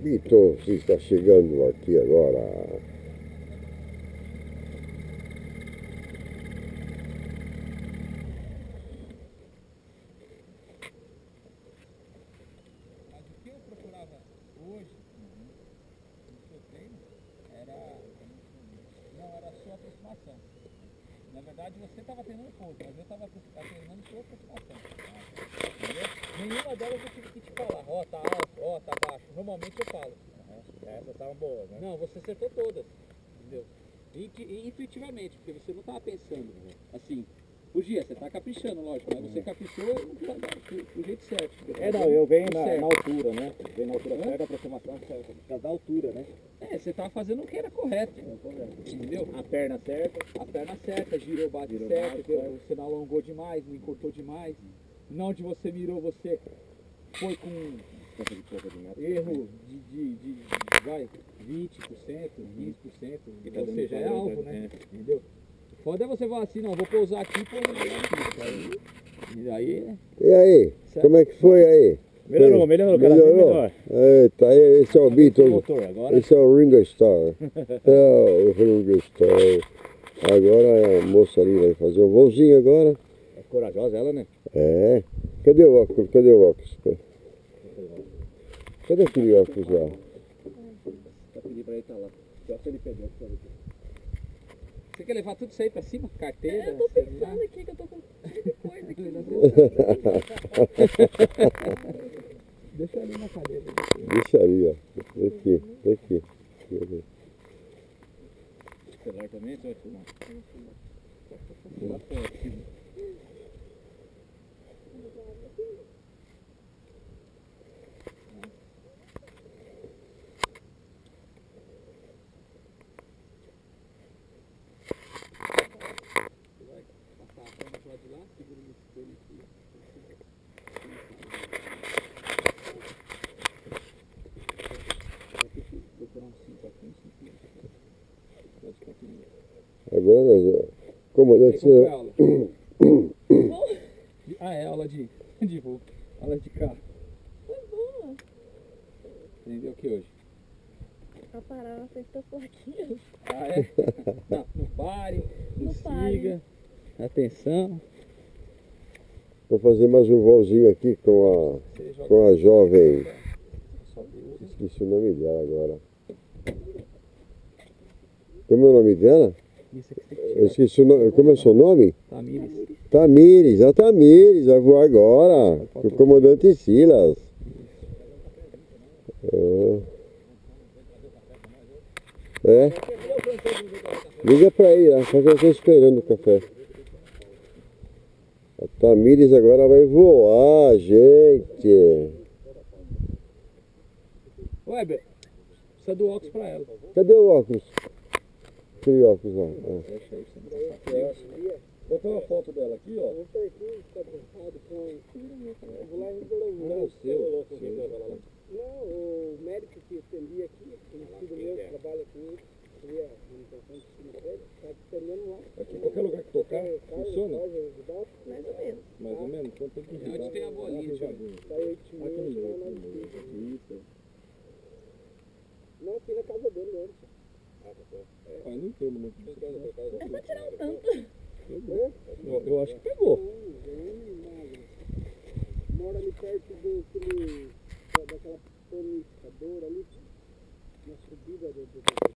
Vitor, você está chegando aqui agora. Mas o que eu procurava hoje, no seu treino, era a sua aproximação. Na verdade, você estava treinando pouco, mas eu estava treinando sua aproximação. Entendeu? Nenhuma delas eu tive que te falar, ó, tá alto, ó, tá baixo. Normalmente eu falo. Essa tava boa, né? Não, você acertou todas, entendeu? Intuitivamente, porque você não estava pensando, assim, o dia, você está caprichando, lógico, mas você caprichou do jeito certo. Não, eu venho certo. na altura, né? Venho na altura certa, a aproximação certa, da altura, né? Você estava fazendo o que era correto, entendeu? A perna certa. A perna certa, girou, bate certo, você não alongou demais, não encurtou demais. Não onde você mirou, você foi com erro de vai, 20%, 15%, ou seja, é alvo, né? Entendeu? Foda é você falar assim, não, vou pousar aqui e pôr aqui. E aí... E aí, certo? Como é que foi aí? Melhorou, cada vez melhor. Eita, esse é o Vitor, Motor, agora... esse é o Ringo Starr. É o Ringo Starr. Agora a moça ali vai fazer um voozinho agora. É corajosa ela, né? É. Cadê o óculos? Cadê o óculos? Cadê aquele óculos lá? Só pedir pra ele estar lá. Só se ele pegou. Você quer levar tudo isso aí pra cima? Carteira, Eu tô celular? pensando aqui que eu tô com coisa aqui. Deixa ali na cadeira. Deixa ali, ó. Aqui. Celular também, você vai filmar? Agora nós, como deve Qual foi ser. a aula? É aula de voo. Aula de carro. Foi boa. Aprendeu o que hoje? A parar na frente das plaquinhas. É? Não pare, não pare. siga. Atenção. Vou fazer mais um voozinho aqui com a jovem. Esqueci o nome dela agora. Como é o nome dela? Isso aqui você Eu esqueci o nome. Como é o seu nome? Tamires. Tamires, a Tamires vai voar agora. O comandante Silas. É. Liga pra aí, só que eu estou esperando o café. A Tamires agora vai voar, gente. Weber, precisa do óculos pra ela. Cadê o óculos? Aquele óculos lá. Botou uma foto dela aqui, ó. Não é o seu. Não, o médico que atendia aqui, conhecido meu, que trabalha com ele, seria a manutenção de cima dele, está atendendo lá. Aqui, qualquer lugar que tocar, funciona? Mais ou menos. Mais ou menos? Então tem que girar. Onde tem a bolinha, tio? Daí 8 meses, não, aqui na casa dele antes. Ah, não tem muito. É só tirar um tanto. Eu acho que pegou. Mora ali perto daquela panificadora ali, na subida do